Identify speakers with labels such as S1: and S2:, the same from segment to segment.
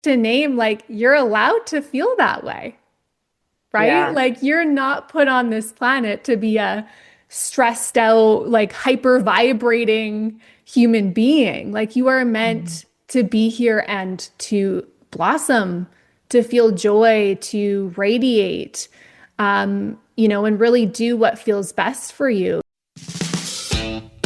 S1: to name, like, you're allowed to feel that way, right?
S2: Yeah.
S1: Like, you're not put on this planet to be a stressed out, like, hyper vibrating human being. Like, you are
S2: Mhm.
S1: meant to be here and to blossom, to feel joy, to radiate, and really do what feels best for you.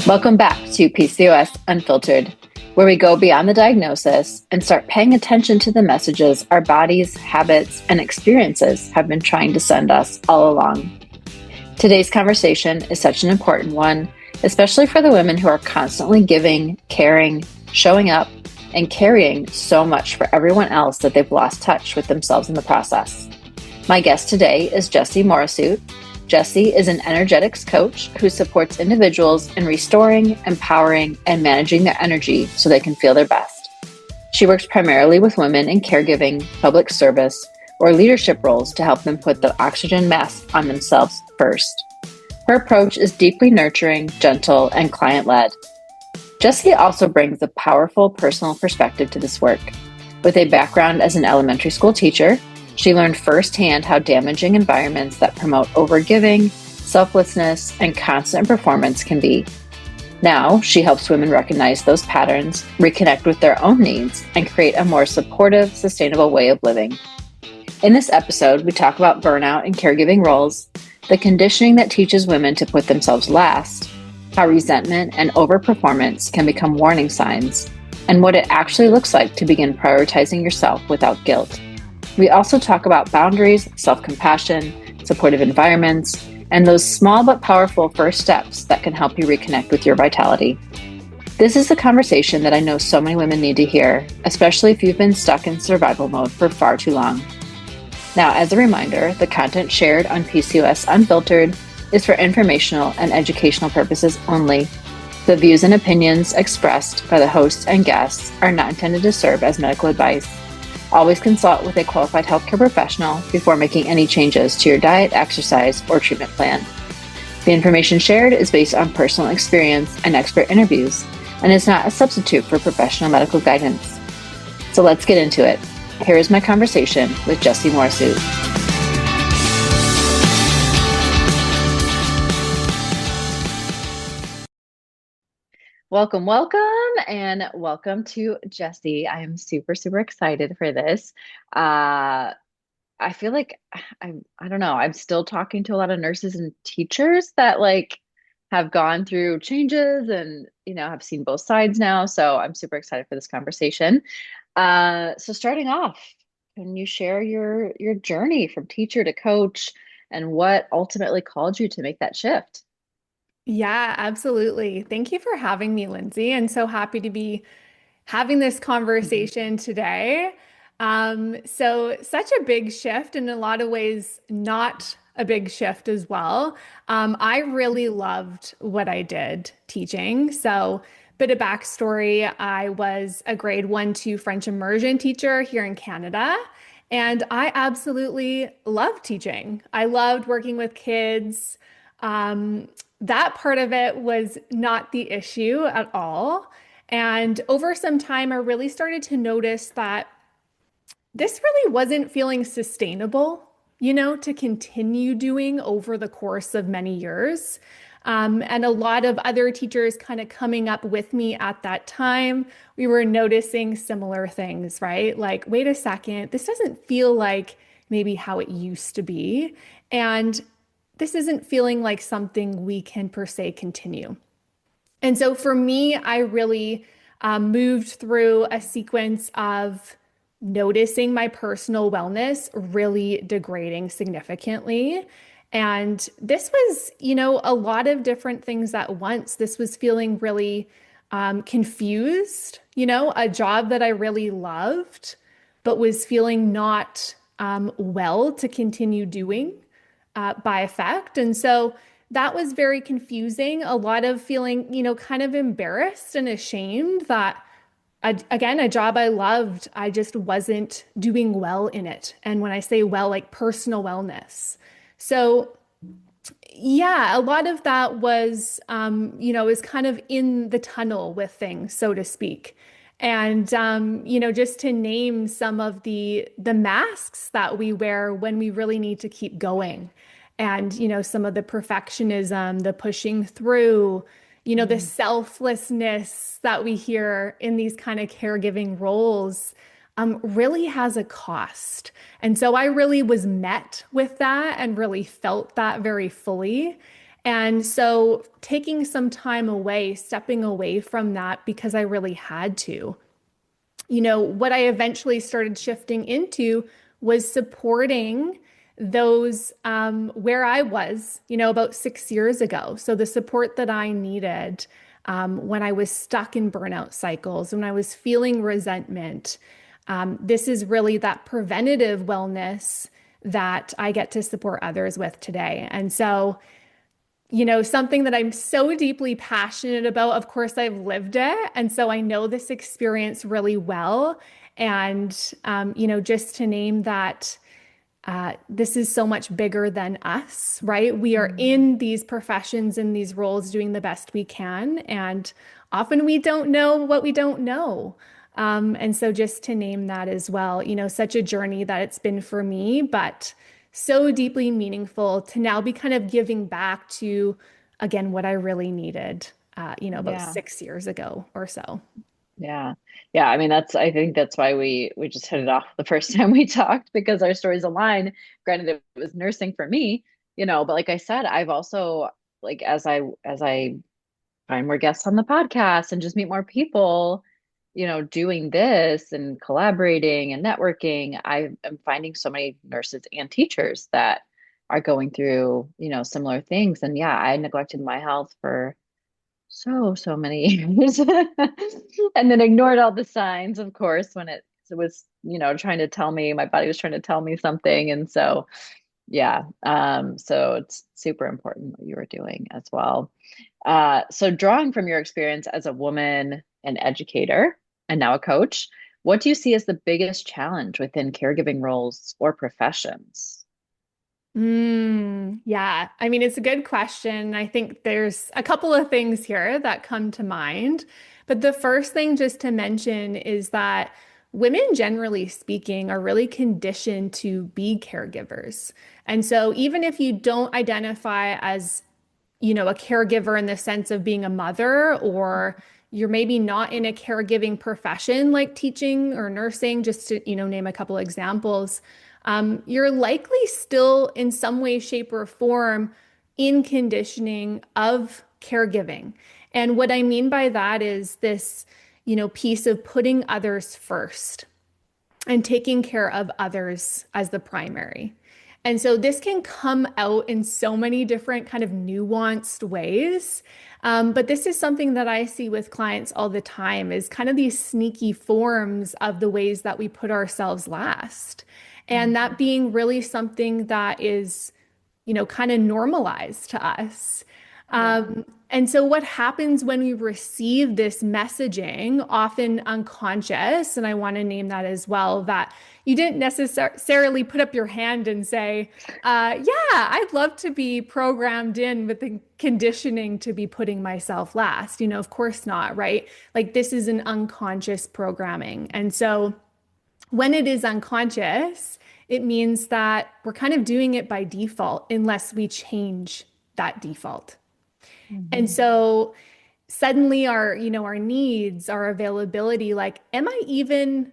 S2: Welcome back to PCOS Unfiltered, where we go beyond the diagnosis and start paying attention to the messages our bodies, habits, and experiences have been trying to send us all along. Today's conversation is such an important one, especially for the women who are constantly giving, caring, showing up, and carrying so much for everyone else that they've lost touch with themselves in the process. My guest today is Jessie Morassut. Jessie is an energetics coach who supports individuals in restoring, empowering, and managing their energy so they can feel their best. She works primarily with women in caregiving, public service, or leadership roles to help them put the oxygen mask on themselves first. Her approach is deeply nurturing, gentle, and client-led. Jessie also brings a powerful personal perspective to this work. With a background as an elementary school teacher, she learned firsthand how damaging environments that promote overgiving, selflessness, and constant performance can be. Now, she helps women recognize those patterns, reconnect with their own needs, and create a more supportive, sustainable way of living. In this episode, we talk about burnout and caregiving roles, the conditioning that teaches women to put themselves last, how resentment and overperformance can become warning signs, and what it actually looks like to begin prioritizing yourself without guilt. We also talk about boundaries, self-compassion, supportive environments, and those small but powerful first steps that can help you reconnect with your vitality. This is a conversation that I know so many women need to hear, especially if you've been stuck in survival mode for far too long. Now, as a reminder, the content shared on PCOS Unfiltered is for informational and educational purposes only. The views and opinions expressed by the hosts and guests are not intended to serve as medical advice. Always consult with a qualified healthcare professional before making any changes to your diet, exercise, or treatment plan. The information shared is based on personal experience and expert interviews and is not a substitute for professional medical guidance. So let's get into it. Here is my conversation with Jessie Morassut. Welcome, welcome, and welcome to Jessie. I am super, super excited for this. I feel like I don't know, I'm still talking to a lot of nurses and teachers that have gone through changes and, have seen both sides now. So I'm super excited for this conversation. So starting off, can you share your journey from teacher to coach and what ultimately called you to make that shift?
S1: Yeah, absolutely. Thank you for having me, Lindsie. And so happy to be having this
S2: Mhm.
S1: conversation today. So such a big shift, in a lot of ways, not a big shift as well. I really loved what I did teaching. So, bit of backstory, I was a grade 1 to French immersion teacher here in Canada. And I absolutely loved teaching. I loved working with kids. Um, that part of it was not the issue at all. And over some time, I really started to notice that this really wasn't feeling sustainable, to continue doing over the course of many years. And a lot of other teachers kind of coming up with me at that time, we were noticing similar things, right? Like, wait a second, this doesn't feel like maybe how it used to be. And this isn't feeling like something we can per se continue. And so for me, I really moved through a sequence of noticing my personal wellness really degrading significantly. And this was, a lot of different things at once. This was feeling really confused, a job that I really loved, but was feeling not well to continue doing by effect. And so that was very confusing. A lot of feeling, kind of embarrassed and ashamed that, again, a job I loved, I just wasn't doing well in it. And when I say well, like personal wellness. So, yeah, a lot of that was, is kind of in the tunnel with things, so to speak. And just to name some of the masks that we wear when we really need to keep going. And, some of the perfectionism, the pushing through, the
S2: Mm.
S1: selflessness that we hear in these kind of caregiving roles, really has a cost. And so I really was met with that and really felt that very fully. And so taking some time away, stepping away from that because I really had to. What I eventually started shifting into was supporting those where I was, about 6 years ago. So the support that I needed when I was stuck in burnout cycles, when I was feeling resentment. This is really that preventative wellness that I get to support others with today. And so, something that I'm so deeply passionate about. Of course, I've lived it. And so I know this experience really well. And, just to name that, this is so much bigger than us, right? We are
S2: Mm.
S1: in these professions, in these roles, doing the best we can. And often we don't know what we don't know. And so just to name that as well, such a journey that it's been for me, but so deeply meaningful to now be kind of giving back to, again, what I really needed, about
S2: Yeah.
S1: 6 years ago or so.
S2: Yeah. Yeah. I mean, I think that's why we just hit it off the first time we talked because our stories align. Granted, it was nursing for me, but like I said, I've also like as I find more guests on the podcast and just meet more people, doing this and collaborating and networking, I am finding so many nurses and teachers that are going through, similar things. And yeah, I neglected my health for so many years and then ignored all the signs, of course, when it was, trying to tell me, my body was trying to tell me something. And so, yeah, so it's super important what you were doing as well. So drawing from your experience as a woman, an educator, and now a coach, what do you see as the biggest challenge within caregiving roles or professions?
S1: Yeah, I mean, it's a good question. I think there's a couple of things here that come to mind. But the first thing just to mention is that women, generally speaking, are really conditioned to be caregivers. And so even if you don't identify as a caregiver in the sense of being a mother, or you're maybe not in a caregiving profession like teaching or nursing, just to, name a couple examples, you're likely still in some way, shape, or form in conditioning of caregiving. And what I mean by that is this, piece of putting others first and taking care of others as the primary. And so this can come out in so many different kind of nuanced ways. But this is something that I see with clients all the time is kind of these sneaky forms of the ways that we put ourselves last. And that
S2: Mhm.
S1: being really something that is, kind of normalized to us.
S2: Yeah.
S1: And so, what happens when we receive this messaging, often unconscious, and I want to name that as well, that you didn't necessarily put up your hand and say, yeah, I'd love to be programmed in with the conditioning to be putting myself last. Of course not, right? Like, this is an unconscious programming. And so, when it is unconscious, it means that we're kind of doing it by default unless we change that default. And
S2: Mhm.
S1: so suddenly our needs, our availability, like, am I even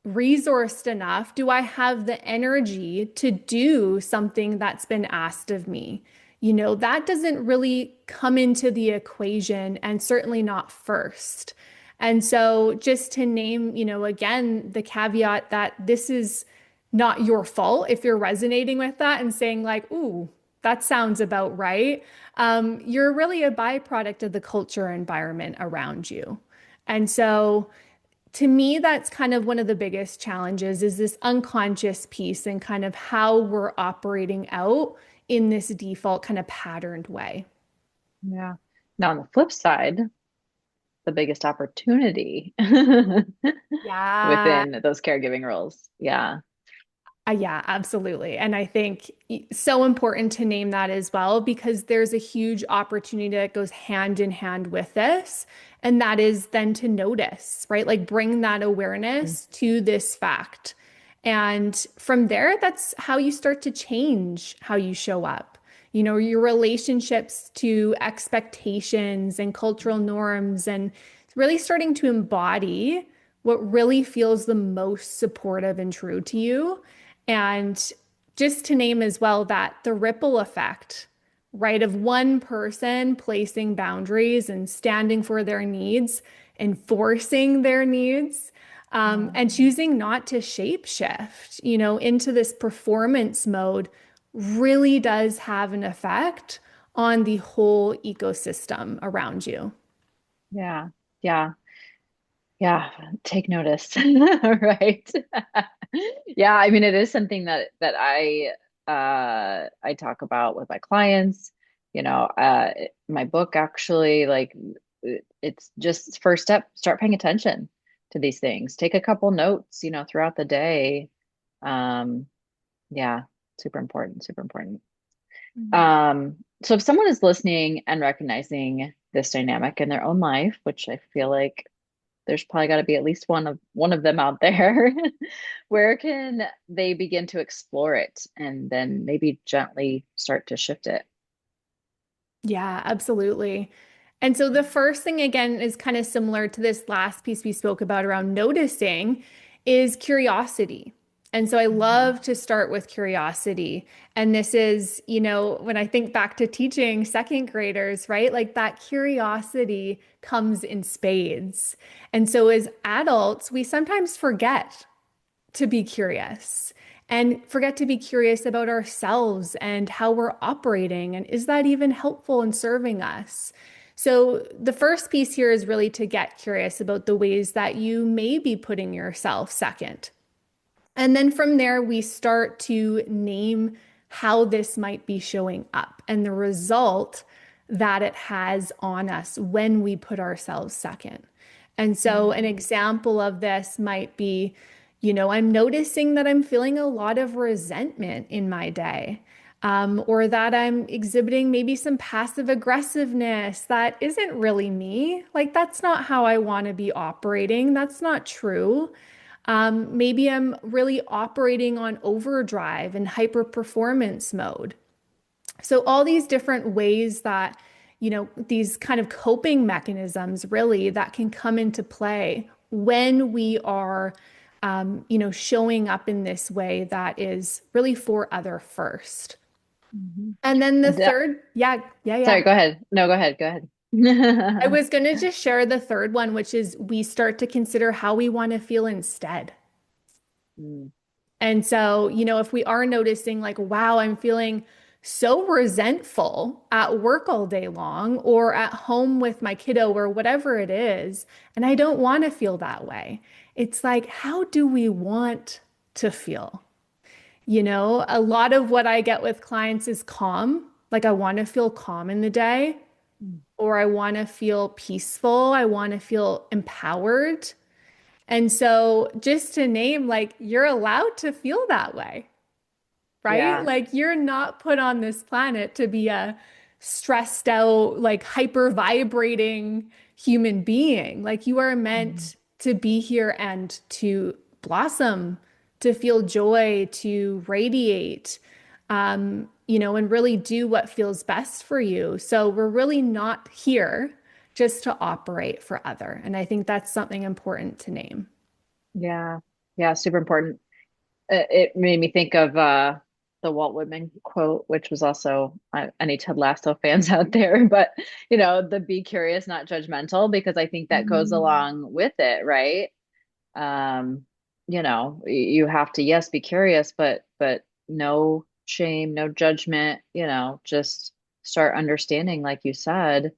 S1: resourced enough? Do I have the energy to do something that's been asked of me? That doesn't really come into the equation and certainly not first. And so just to name, again, the caveat that this is not your fault if you're resonating with that and saying like, ooh, that sounds about right. You're really a byproduct of the culture environment around you. And so to me, that's kind of one of the biggest challenges is this unconscious piece and kind of how we're operating out in this default kind of patterned way.
S2: Yeah. Now, on the flip side, the biggest opportunity
S1: Yeah.
S2: within those caregiving roles. Yeah.
S1: Yeah, absolutely. And I think so important to name that as well, because there's a huge opportunity that goes hand in hand with this. And that is then to notice, right? Like bring that awareness to this fact. And from there, that's how you start to change how you show up. Your relationships to expectations and cultural norms, and really starting to embody what really feels the most supportive and true to you. And just to name as well that the ripple effect, right, of one person placing boundaries and standing for their needs, enforcing their needs,
S2: Yeah.
S1: and choosing not to shape shift, into this performance mode really does have an effect on the whole ecosystem around you.
S2: Yeah. Yeah. Yeah. Take notice. Right. Yeah. I mean, it is something that I talk about with my clients, my book actually, like it's just first step, start paying attention to these things. Take a couple notes, throughout the day. Um, yeah, super important, super important.
S1: Mhm.
S2: So if someone is listening and recognizing this dynamic in their own life, which I feel like there's probably got to be at least one of them out there, where can they begin to explore it and then maybe gently start to shift it?
S1: Yeah, absolutely. And so the first thing again is kind of similar to this last piece we spoke about around noticing is curiosity. And so I
S2: Mhm.
S1: love to start with curiosity. And this is, when I think back to teaching second graders, right? Like that curiosity comes in spades. And so as adults, we sometimes forget to be curious and forget to be curious about ourselves and how we're operating. And is that even helpful in serving us? So, the first piece here is really to get curious about the ways that you may be putting yourself second. And then from there, we start to name how this might be showing up and the result that it has on us when we put ourselves second. And so, an
S2: Mhm.
S1: example of this might be, I'm noticing that I'm feeling a lot of resentment in my day, or that I'm exhibiting maybe some passive aggressiveness that isn't really me. Like, that's not how I want to be operating. That's not true. Maybe I'm really operating on overdrive and hyper performance mode. So, all these different ways that, these kind of coping mechanisms really that can come into play when we are, showing up in this way that is really for other first.
S2: Mhm.
S1: And then the
S2: That,
S1: third, yeah, yeah,
S2: sorry,
S1: yeah.
S2: go ahead. No, go ahead. Go
S1: I
S2: ahead.
S1: was going to just share the third one, which is we start to consider how we want to feel instead.
S2: Mm.
S1: And so, if we are noticing, like, wow, I'm feeling so resentful at work all day long or at home with my kiddo or whatever it is, and I don't want to feel that way. It's like, how do we want to feel? A lot of what I get with clients is calm. Like, I want to feel calm in the day,
S2: Mm.
S1: or I want to feel peaceful. I want to feel empowered. And so, just to name, like, you're allowed to feel that way, right?
S2: Yeah.
S1: Like, you're not put on this planet to be a stressed out, like, hyper vibrating human being. Like, you are
S2: Mhm.
S1: meant to be here and to blossom, to feel joy, to radiate, and really do what feels best for you. So, we're really not here just to operate for other. And I think that's something important to name.
S2: Yeah. Yeah. Super important. It made me think of the Walt Whitman quote, which was also any Ted Lasso fans out there, but the be curious, not judgmental, because I think that goes
S1: Mm.
S2: along with it, right? Um, you have to, yes, be curious, but no shame, no judgment, just start understanding, like you said,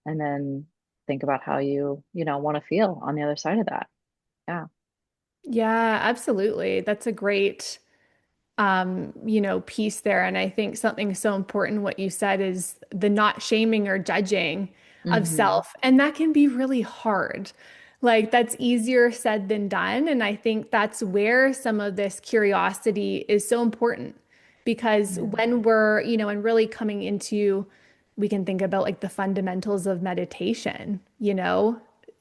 S2: and then think about how you want to feel on the other side of that. Yeah.
S1: Yeah, absolutely. That's a great piece there. And I think something so important what you said is the not shaming or judging of
S2: Hmm.
S1: self. And that can be really hard. Like that's easier said than done. And I think that's where some of this curiosity is so important because
S2: Yeah.
S1: when we're, and really coming into, we can think about like the fundamentals of meditation,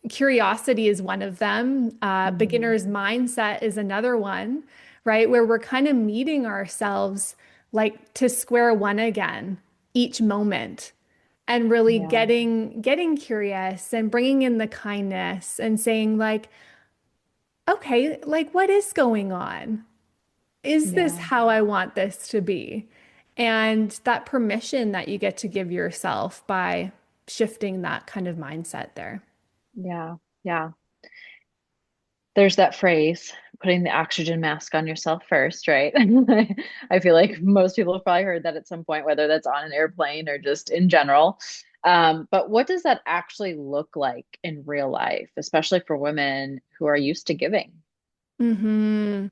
S1: curiosity is one of them.
S2: Mhm.
S1: Beginner's mindset is another one, right? Where we're kind of meeting ourselves like to square one again each moment and really
S2: Yeah.
S1: getting curious and bringing in the kindness and saying like, okay, like what is going on? Is this
S2: Yeah.
S1: how I want this to be? And that permission that you get to give yourself by shifting that kind of mindset there.
S2: Yeah. Yeah. There's that phrase, putting the oxygen mask on yourself first, right? I feel like most people have probably heard that at some point, whether that's on an airplane or just in general. But what does that actually look like in real life, especially for women who are used to giving?
S1: Hmm.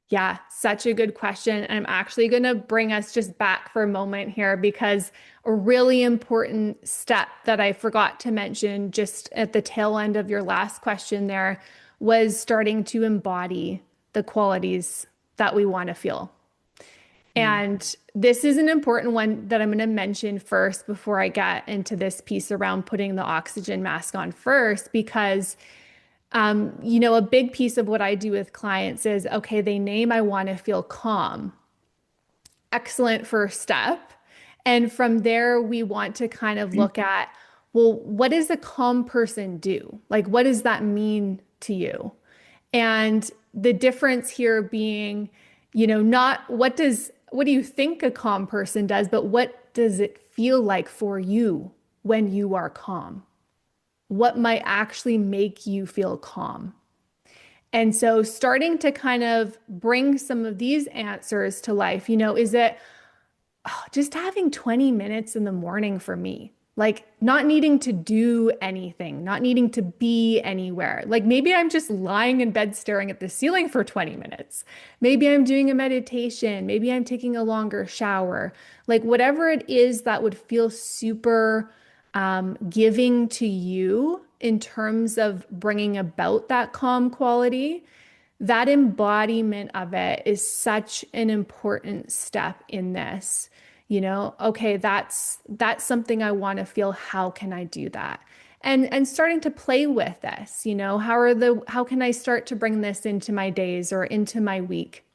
S1: Yeah, such a good question. And I'm actually going to bring us just back for a moment here because a really important step that I forgot to mention just at the tail end of your last question there was starting to embody the qualities that we want to feel.
S2: Mm.
S1: And this is an important one that I'm going to mention first before I get into this piece around putting the oxygen mask on first, because a big piece of what I do with clients is okay, they name I want to feel calm. Excellent first step. And from there, we want to kind of look at, well, what does a calm person do? Like, what does that mean to you? And the difference here being, not what do you think a calm person does, but what does it feel like for you when you are calm? What might actually make you feel calm? And so starting to kind of bring some of these answers to life, is it just having 20 minutes in the morning for me? Like not needing to do anything, not needing to be anywhere. Like maybe I'm just lying in bed staring at the ceiling for 20 minutes. Maybe I'm doing a meditation. Maybe I'm taking a longer shower. Like whatever it is that would feel super giving to you in terms of bringing about that calm quality, that embodiment of it is such an important step in this. Okay, that's something I want to feel. How can I do that? And starting to play with this, how can I start to bring this into my days or into my week?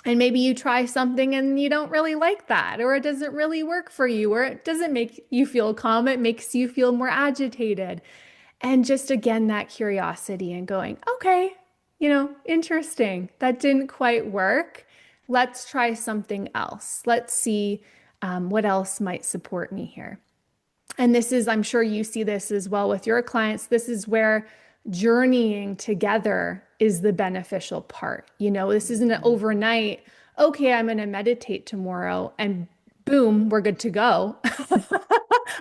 S1: And maybe you try something and you don't really like that, or it doesn't really work for you, or it doesn't make you feel calm. It makes you feel more agitated. And just again, that curiosity and going, okay, interesting. That didn't quite work. Let's try something else. Let's see what else might support me here. And this is, I'm sure you see this as well with your clients. This is where journeying together is the beneficial part. This isn't an
S2: Mhm.
S1: overnight, okay, I'm going to meditate tomorrow and boom, we're good to go.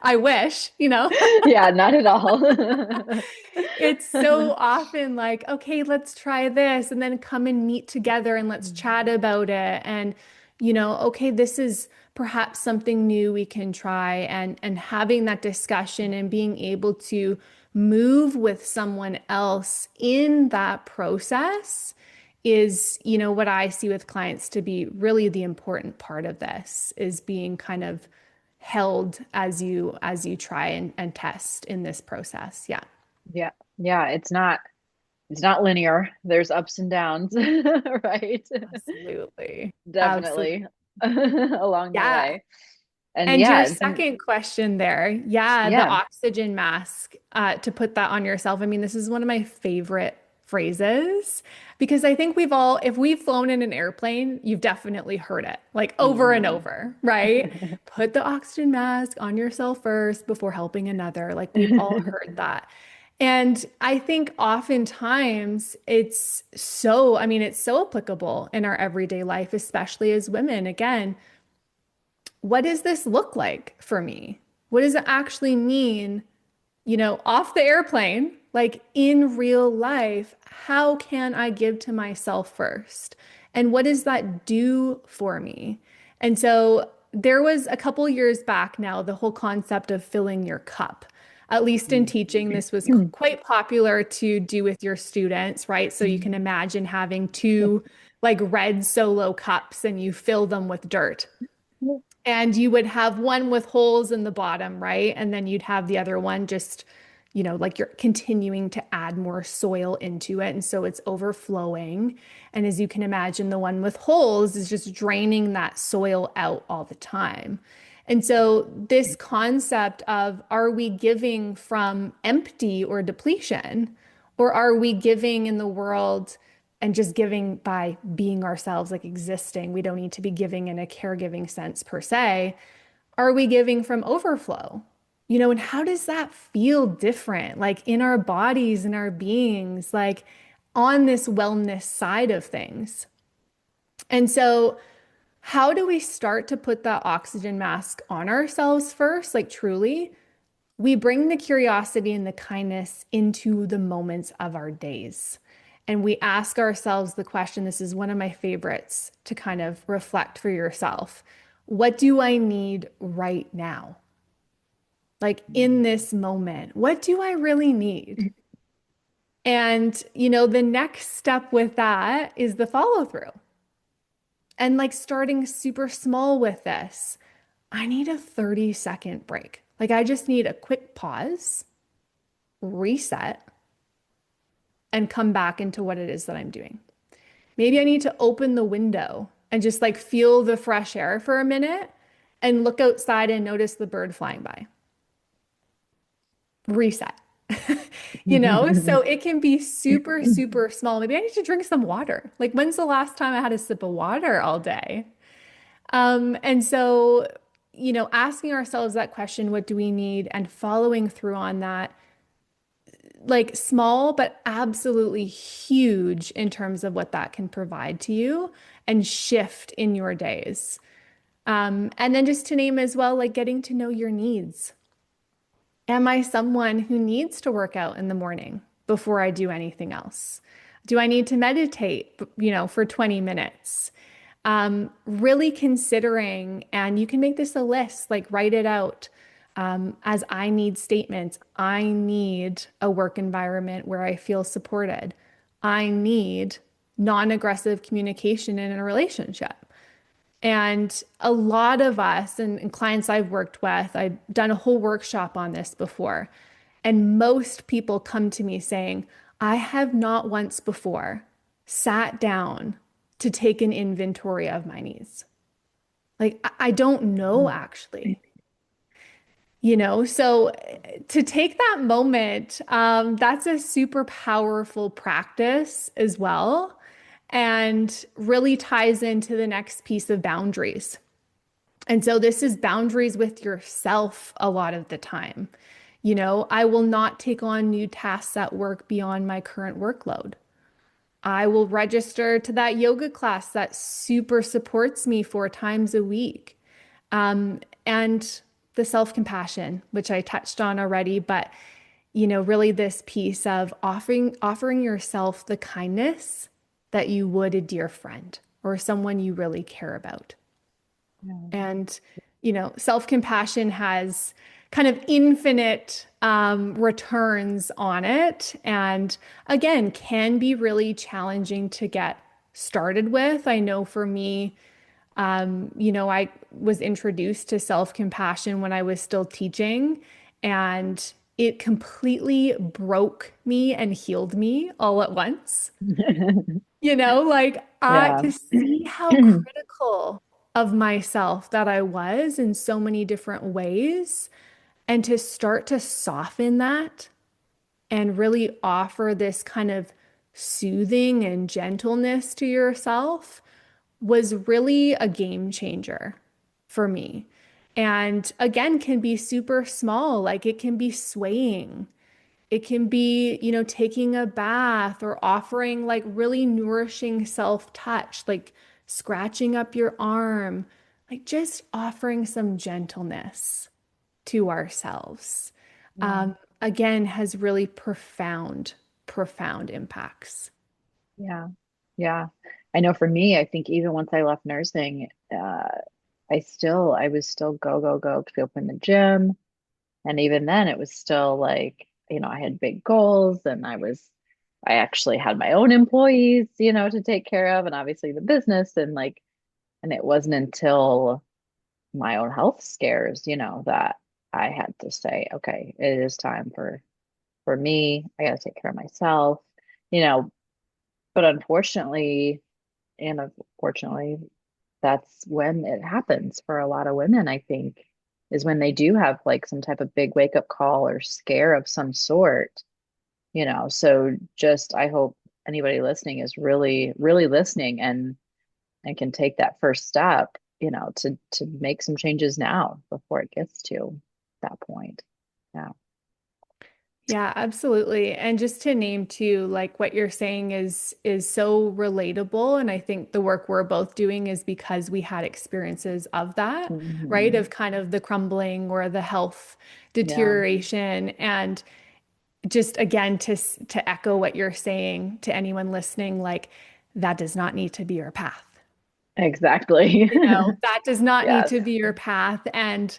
S1: I wish.
S2: Yeah, not at all.
S1: It's so often like, okay, let's try this and then come and meet together and let's chat about it. And, okay, this is perhaps something new we can try and having that discussion and being able to move with someone else in that process is, what I see with clients to be really the important part of this is being kind of held as you try and test in this process. Yeah.
S2: Yeah. Yeah, it's not linear. There's ups and downs, right?
S1: Absolutely. Absolutely.
S2: Definitely along the
S1: Yeah.
S2: way. And
S1: And your
S2: yeah, some
S1: second question there, yeah, the
S2: yeah.
S1: oxygen mask, to put that on yourself. I mean, this is one of my favorite phrases because I think if we've flown in an airplane, you've definitely heard it like over and
S2: Mhm.
S1: over, right? Put the oxygen mask on yourself first before helping another. Like we've all heard that. And I think oftentimes I mean, it's so applicable in our everyday life, especially as women. Again, what does this look like for me? What does it actually mean, off the airplane, like in real life? How can I give to myself first? And what does that do for me? And so there was a couple years back now, the whole concept of filling your cup. At least in teaching, this was quite popular to do with your students, right? So you can imagine having two like red solo cups and you fill them with dirt. And you would have one with holes in the bottom, right? And then you'd have the other one just, like you're continuing to add more soil into it. And so it's overflowing. And as you can imagine, the one with holes is just draining that soil out all the time. And so, this concept of are we giving from empty or depletion, or are we giving in the world and just giving by being ourselves, like existing? We don't need to be giving in a caregiving sense per se. Are we giving from overflow? And how does that feel different, like in our bodies and our beings, like on this wellness side of things? And so, how do we start to put that oxygen mask on ourselves first? Like, truly, we bring the curiosity and the kindness into the moments of our days. And we ask ourselves the question, this is one of my favorites to kind of reflect for yourself. What do I need right now? Like in this moment, what do I really need? And, the next step with that is the follow through. And like starting super small with this, I need a 30-second break. Like I just need a quick pause, reset, and come back into what it is that I'm doing. Maybe I need to open the window and just like feel the fresh air for a minute and look outside and notice the bird flying by. Reset. So it can be super, super small. Maybe I need to drink some water. Like, when's the last time I had a sip of water all day? And so, asking ourselves that question, what do we need? And following through on that, like small, but absolutely huge in terms of what that can provide to you and shift in your days. And then just to name as well, like getting to know your needs. Am I someone who needs to work out in the morning before I do anything else? Do I need to meditate, for 20 minutes? Really considering, and you can make this a list, like write it out as I need statements. I need a work environment where I feel supported. I need non-aggressive communication in a relationship. And a lot of us and clients I've worked with, I've done a whole workshop on this before. And most people come to me saying, I have not once before sat down to take an inventory of my needs. Like, I don't know actually, so to take that moment, that's a super powerful practice as well, and really ties into the next piece of boundaries. And so this is boundaries with yourself a lot of the time. I will not take on new tasks at work beyond my current workload. I will register to that yoga class that super supports me 4 times a week. And the self-compassion, which I touched on already, but really this piece of offering yourself the kindness that you would a dear friend or someone you really care about.
S2: Yeah.
S1: And, self-compassion has kind of infinite returns on it. And again, can be really challenging to get started with. I know for me, I was introduced to self-compassion when I was still teaching, and it completely broke me and healed me all at once. Like
S2: Yeah.
S1: to see how critical of myself that I was in so many different ways, and to start to soften that and really offer this kind of soothing and gentleness to yourself was really a game changer for me. And again, can be super small, like it can be swaying. It can be, taking a bath or offering like really nourishing self-touch, like scratching up your arm, like just offering some gentleness to ourselves.
S2: Yeah.
S1: Again, has really profound, profound impacts.
S2: Yeah. Yeah. I know for me, I think even once I left nursing, I was still go, go, go to open the gym. And even then, it was still like, I had big goals and I actually had my own employees, to take care of, and obviously the business. And it wasn't until my own health scares, that I had to say, okay, it is time for me. I got to take care of myself, you know, but unfortunately, and unfortunately, that's when it happens for a lot of women, I think, is when they do have like some type of big wake up call or scare of some sort, So just, I hope anybody listening is really, really listening and can take that first step, to make some changes now before it gets to that point. Yeah.
S1: Yeah, absolutely. And just to name too, like what you're saying is so relatable. And I think the work we're both doing is because we had experiences of that, right?
S2: Hmm.
S1: Of kind of the crumbling or the health
S2: Yeah,
S1: deterioration. And just again, to echo what you're saying to anyone listening, like that does not need to be your path.
S2: exactly.
S1: That does not need
S2: Yes.
S1: to be your path. And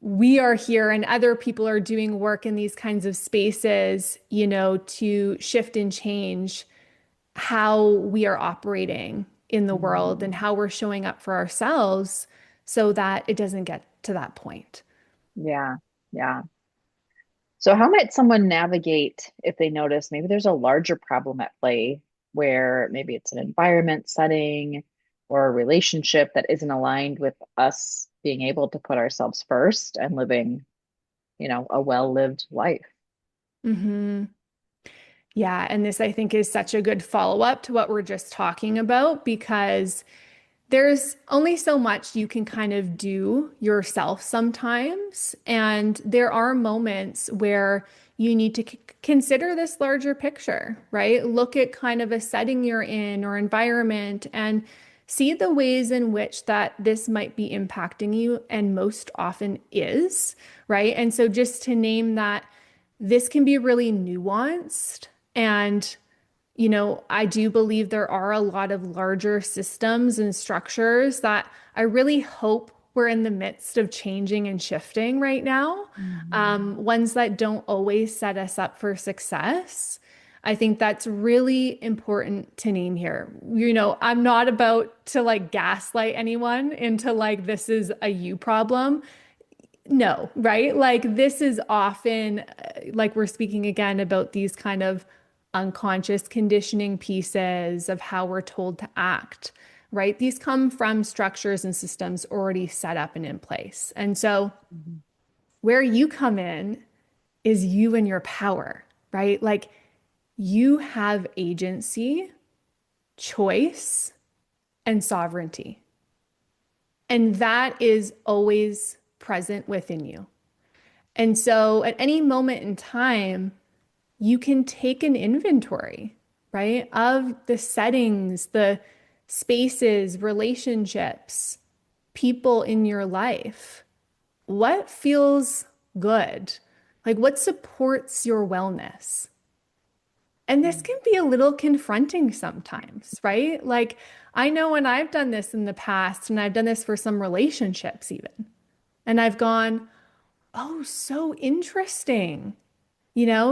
S1: we are here and other people are doing work in these kinds of spaces, to shift and change how we are operating in the world and
S2: Mhm.
S1: how we're showing up for ourselves so that it doesn't get to that point.
S2: Yeah. Yeah. So, how might someone navigate if they notice maybe there's a larger problem at play where maybe it's an environment setting or a relationship that isn't aligned with us being able to put ourselves first and living, a well-lived life?
S1: Hmm. Yeah, and this I think is such a good follow-up to what we're just talking about because there's only so much you can kind of do yourself sometimes. And there are moments where you need to consider this larger picture, right? Look at kind of a setting you're in or environment and see the ways in which that this might be impacting you and most often is, right? And so just to name that this can be really nuanced and I do believe there are a lot of larger systems and structures that I really hope we're in the midst of changing and shifting right now.
S2: Mhm.
S1: Ones that don't always set us up for success. I think that's really important to name here. I'm not about to like gaslight anyone into like this is a you problem. No, right? Like this is often like we're speaking again about these kind of unconscious conditioning pieces of how we're told to act, right? These come from structures and systems already set up and in place. And so
S2: Mhm.
S1: where you come in is you and your power, right? Like you have agency, choice, and sovereignty. And that is always present within you. And so at any moment in time, you can take an inventory, right, of the settings, the spaces, relationships, people in your life. What feels good? Like what supports your wellness? And this can be a little confronting sometimes, right? Like I know when I've done this in the past, and I've done this for some relationships even, and I've gone, oh, so interesting.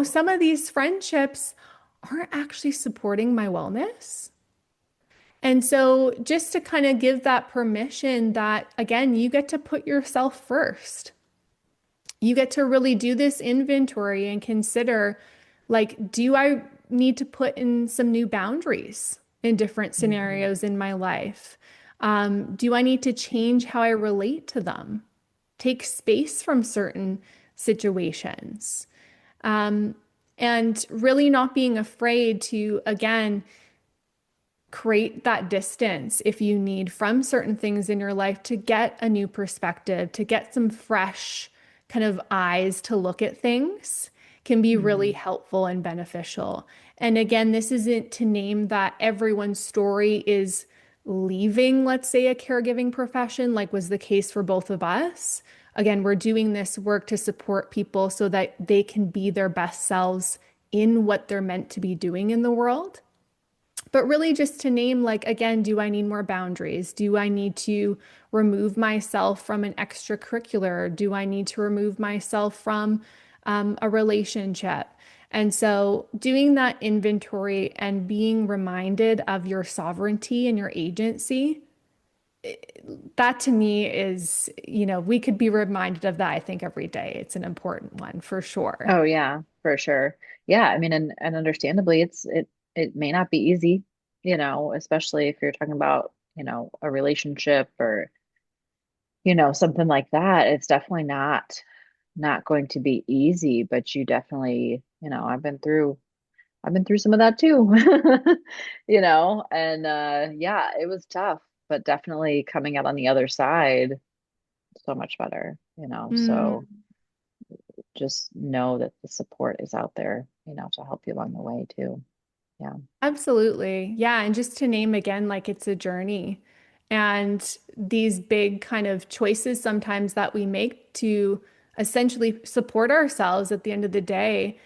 S1: Some of these friendships aren't actually supporting my wellness. And so, just to kind of give that permission that, again, you get to put yourself first. You get to really do this inventory and consider, like, do I need to put in some new boundaries in different
S2: Mhm.
S1: scenarios in my life? Do I need to change how I relate to them? Take space from certain situations? Um, and really not being afraid to, again, create that distance if you need from certain things in your life to get a new perspective, to get some fresh kind of eyes to look at things can be really
S2: Mhm.
S1: helpful and beneficial. And again, this isn't to name that everyone's story is leaving, let's say, a caregiving profession, like was the case for both of us. Again, we're doing this work to support people so that they can be their best selves in what they're meant to be doing in the world. But really just to name, like, again, do I need more boundaries? Do I need to remove myself from an extracurricular? Do I need to remove myself from a relationship? And so doing that inventory and being reminded of your sovereignty and your agency, that to me is, we could be reminded of that, I think, every day. It's an important one for sure.
S2: Oh yeah, for sure. Yeah, I mean, and understandably, it may not be easy, especially if you're talking about, a relationship or, something like that. It's definitely not going to be easy, but you definitely, I've been through some of that too. And yeah, it was tough, but definitely coming out on the other side so much better, so
S1: Mm.
S2: just know that the support is out there, to help you along the way too. Yeah.
S1: Absolutely. Yeah. And just to name again, like it's a journey. And these big kind of choices sometimes that we make to essentially support ourselves at the end of the day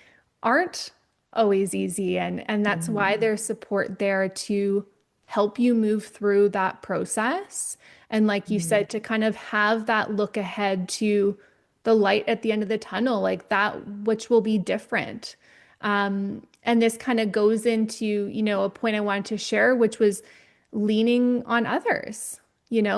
S1: aren't always easy. And that's why
S2: Hmm.
S1: there's support there to help you move through that process. And like you
S2: Hmm.
S1: said, to kind of have that look ahead to the light at the end of the tunnel, like that, which will be different. And this kind of goes into, a point I wanted to share, which was leaning on others,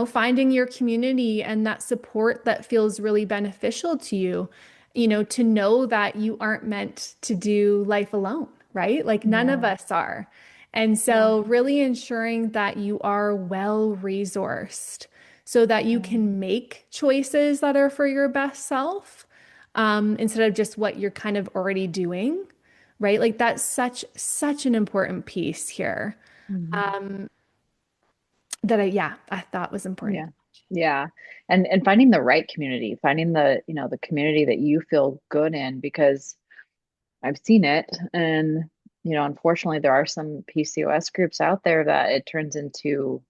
S1: finding your community and that support that feels really beneficial to you, to know that you aren't meant to do life alone, right? Like none of
S2: Yeah.
S1: us are. And
S2: Yeah.
S1: so, really ensuring that you are well resourced so that you
S2: Yeah.
S1: can make choices that are for your best self, instead of just what you're kind of already doing, right? Like that's such an important piece here,
S2: Hmm.
S1: that I thought was important.
S2: Yeah. Yeah. And finding the right community, finding the community that you feel good in, because I've seen it. And, unfortunately, there are some PCOS groups out there that it turns into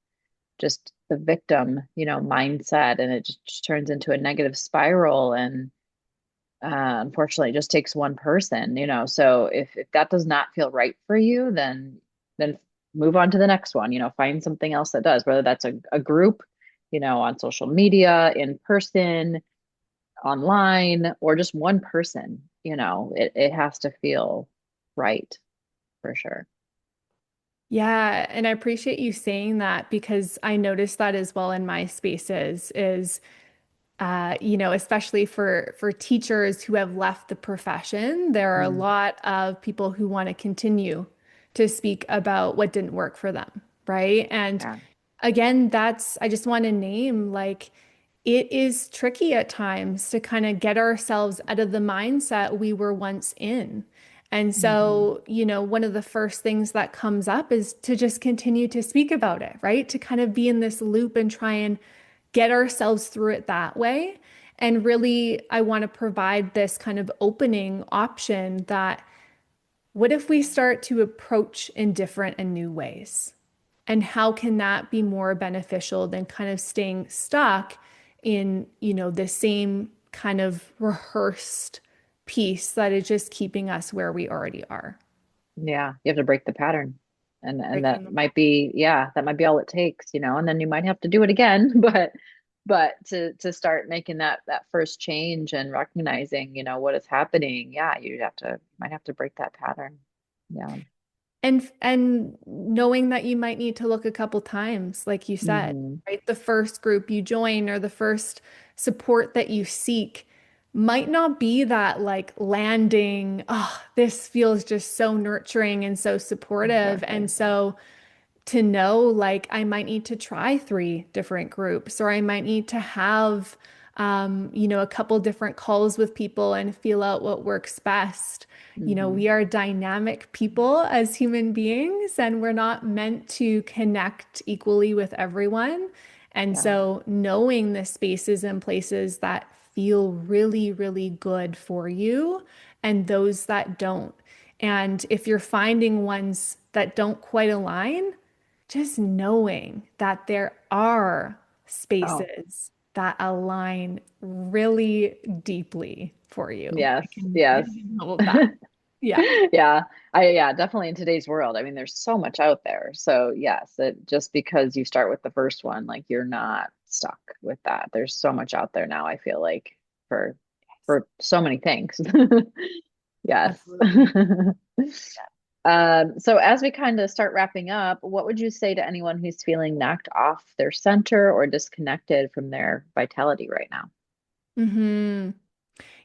S2: just the victim, mindset, and it just turns into a negative spiral. And unfortunately, it just takes one person, So if that does not feel right for you, then move on to the next one, find something else that does, whether that's a group, on social media, in person, online, or just one person, it has to feel right for sure.
S1: Yeah, and I appreciate you saying that because I noticed that as well in my spaces is especially for teachers who have left the profession, there are a
S2: Mm,
S1: lot of people who want to continue to speak about what didn't work for them, right? And
S2: yeah.
S1: again, I just want to name like it is tricky at times to kind of get ourselves out of the mindset we were once in. And
S2: Hmm.
S1: so, one of the first things that comes up is to just continue to speak about it, right? To kind of be in this loop and try and get ourselves through it that way. And really, I want to provide this kind of opening option that what if we start to approach in different and new ways? And how can that be more beneficial than kind of staying stuck in, the same kind of rehearsed piece that is just keeping us where we already are?
S2: Yeah, you have to break the pattern. And
S1: Breaking
S2: that
S1: the
S2: might be, yeah, that might be all it takes, and then you might have to do it again, but to start making that first change and recognizing, what is happening, yeah, might have to break that pattern. Yeah.
S1: And knowing that you might need to look a couple times, like you said,
S2: Hmm.
S1: right? The first group you join or the first support that you seek might not be that like landing, oh, this feels just so nurturing and so supportive. And
S2: Exactly.
S1: so to know like I might need to try three different groups or I might need to have a couple different calls with people and feel out what works best.
S2: Hmm.
S1: We are dynamic people as human beings and we're not meant to connect equally with everyone. And
S2: Yeah.
S1: so knowing the spaces and places that feel really, really good for you and those that don't. And if you're finding ones that don't quite align, just knowing that there are
S2: Oh,
S1: spaces that align really deeply for you.
S2: yes,
S1: I
S2: yes.
S1: can know that. Yeah.
S2: Yeah. Yeah, definitely in today's world. I mean, there's so much out there. So yes, it just because you start with the first one, like you're not stuck with that. There's so much out there now, I feel like for for so many things. Yes.
S1: Absolutely.
S2: So as we kind of start wrapping up, what would you say to anyone who's feeling knocked off their center or disconnected from their vitality right now?
S1: Hmm.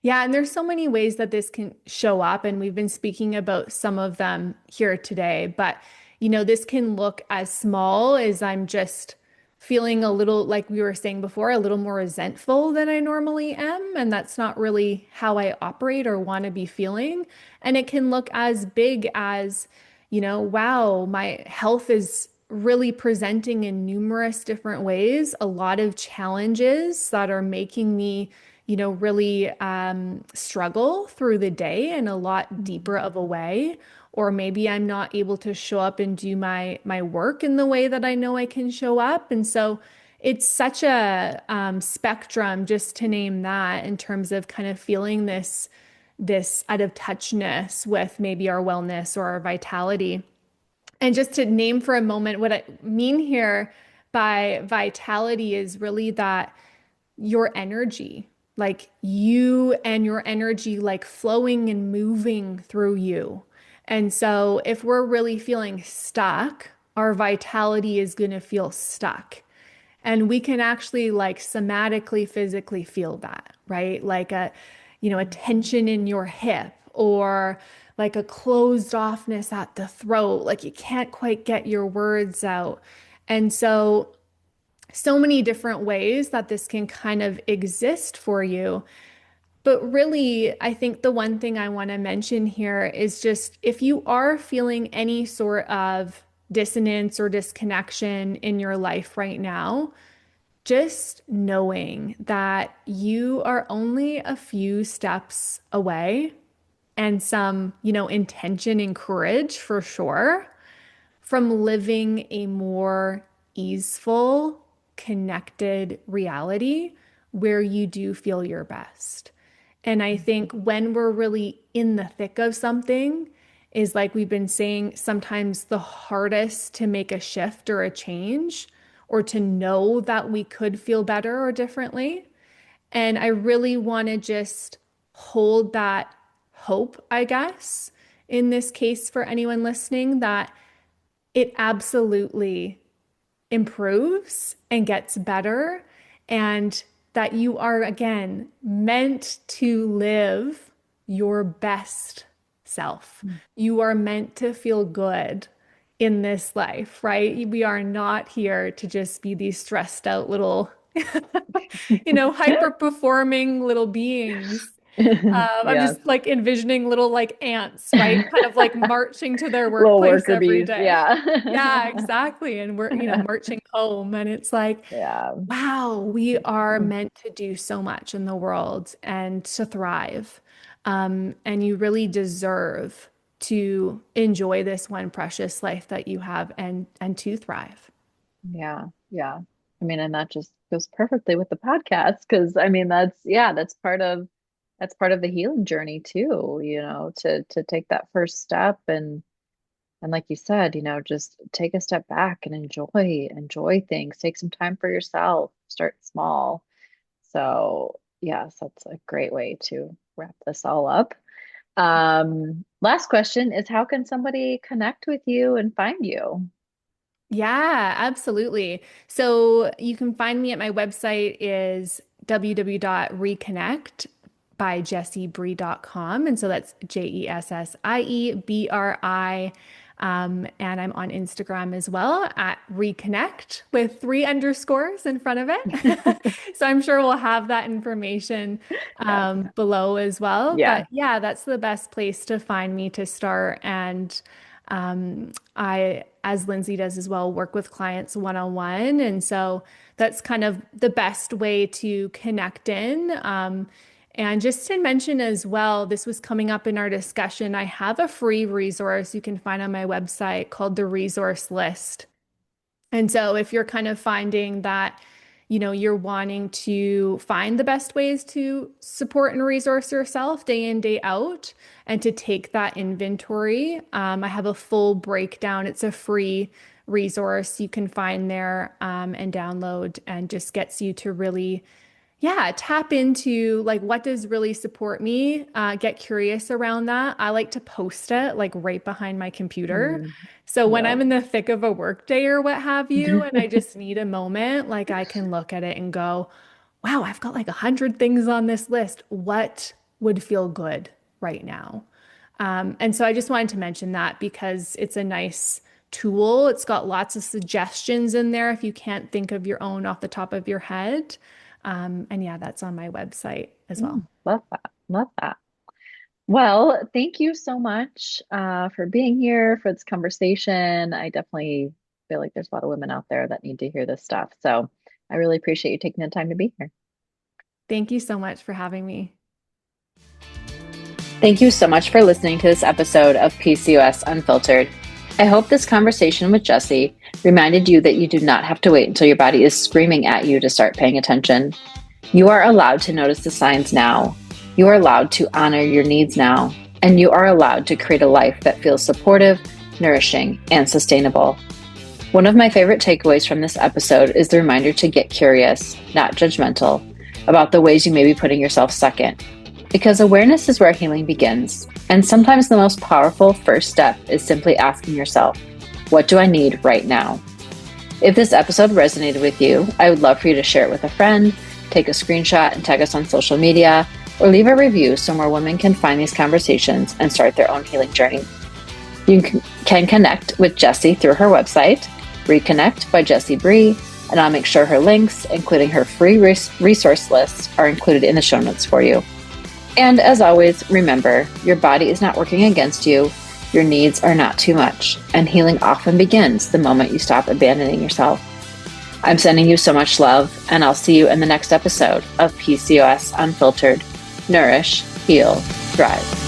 S1: Yeah, and there's so many ways that this can show up, and we've been speaking about some of them here today. But, this can look as small as I'm just feeling a little, like we were saying before, a little more resentful than I normally am. And that's not really how I operate or want to be feeling. And it can look as big as, wow, my health is really presenting in numerous different ways, a lot of challenges that are making me really struggle through the day in a lot deeper of a way. Or maybe I'm not able to show up and do my work in the way that I know I can show up. And so it's such a spectrum, just to name that, in terms of kind of feeling this out of touchness with maybe our wellness or our vitality. And just to name for a moment, what I mean here by vitality is really that your energy, like you and your energy, like flowing and moving through you. And so if we're really feeling stuck, our vitality is going to feel stuck. And we can actually like somatically, physically feel that, right? Like a tension in your hip or like a closed offness at the throat, like you can't quite get your words out. And so many different ways that this can kind of exist for you. But really, I think the one thing I want to mention here is just if you are feeling any sort of dissonance or disconnection in your life right now, just knowing that you are only a few steps away and some, intention and courage for sure from living a more easeful, connected reality where you do feel your best. And I think when we're really in the thick of something, is like we've been saying, sometimes the hardest to make a shift or a change or to know that we could feel better or differently. And I really want to just hold that hope, I guess, in this case for anyone listening, that it absolutely improves and gets better, and that you are, again, meant to live your best self. You are meant to feel good in this life, right? We are not here to just be these stressed out little, hyper performing little beings. I'm
S2: Yes.
S1: just like envisioning little like ants, right? Kind of like marching to their
S2: Little
S1: workplace
S2: worker
S1: every
S2: bees.
S1: day.
S2: Yeah.
S1: Yeah, exactly. And we're, marching home. And it's like,
S2: Yeah.
S1: wow, we are meant to do so much in the world and to thrive. And you really deserve to enjoy this one precious life that you have and to thrive.
S2: Yeah. Yeah. I mean, and that just goes perfectly with the podcast because I mean that's yeah, that's part of the healing journey too, to take that first step and like you said, just take a step back and enjoy things. Take some time for yourself. Start small. So, yes, that's a great way to wrap this all up. Last question is how can somebody connect with you and find you?
S1: Yeah, absolutely. So you can find me at my website is www.reconnect by jessiebri.com. And so that's JESSIEBRI. And I'm on Instagram as well at reconnect with three underscores in front of it. So I'm sure we'll have that information
S2: Yes.
S1: below as well.
S2: Yeah.
S1: But yeah, that's the best place to find me to start. And I, as Lindsie does as well, work with clients one-on-one. And so that's kind of the best way to connect in. And just to mention as well, this was coming up in our discussion. I have a free resource you can find on my website called the resource list. And so if you're kind of finding that, you're wanting to find the best ways to support and resource yourself day in, day out, and to take that inventory. I have a full breakdown. It's a free resource you can find there and download, and just gets you to really, yeah, tap into like what does really support me. Get curious around that. I like to post it like right behind my computer.
S2: Mm,
S1: So when
S2: yeah.
S1: I'm in the thick of a work day or what have you, and I just need a moment, like I can look at it and go, wow, I've got like 100 things on this list. What would feel good right now? And so I just wanted to mention that because it's a nice tool. It's got lots of suggestions in there if you can't think of your own off the top of your head. And yeah, that's on my website as well.
S2: Love that. Love that. Well, thank you so much for being here for this conversation. I definitely feel like there's a lot of women out there that need to hear this stuff. So I really appreciate you taking the time to be here.
S1: Thank you so much for having me.
S2: Thank you so much for listening to this episode of PCOS Unfiltered. I hope this conversation with Jessie reminded you that you do not have to wait until your body is screaming at you to start paying attention. You are allowed to notice the signs now. You are allowed to honor your needs now. And you are allowed to create a life that feels supportive, nourishing, and sustainable. One of my favorite takeaways from this episode is the reminder to get curious, not judgmental, about the ways you may be putting yourself second. Because awareness is where healing begins. And sometimes the most powerful first step is simply asking yourself, what do I need right now? If this episode resonated with you, I would love for you to share it with a friend, take a screenshot and tag us on social media, or leave a review so more women can find these conversations and start their own healing journey. You can connect with Jessie through her website, Reconnect by Jessie Bree, and I'll make sure her links, including her free resource lists, are included in the show notes for you. And as always, remember, your body is not working against you, your needs are not too much, and healing often begins the moment you stop abandoning yourself. I'm sending you so much love, and I'll see you in the next episode of PCOS Unfiltered. Nourish, heal, thrive.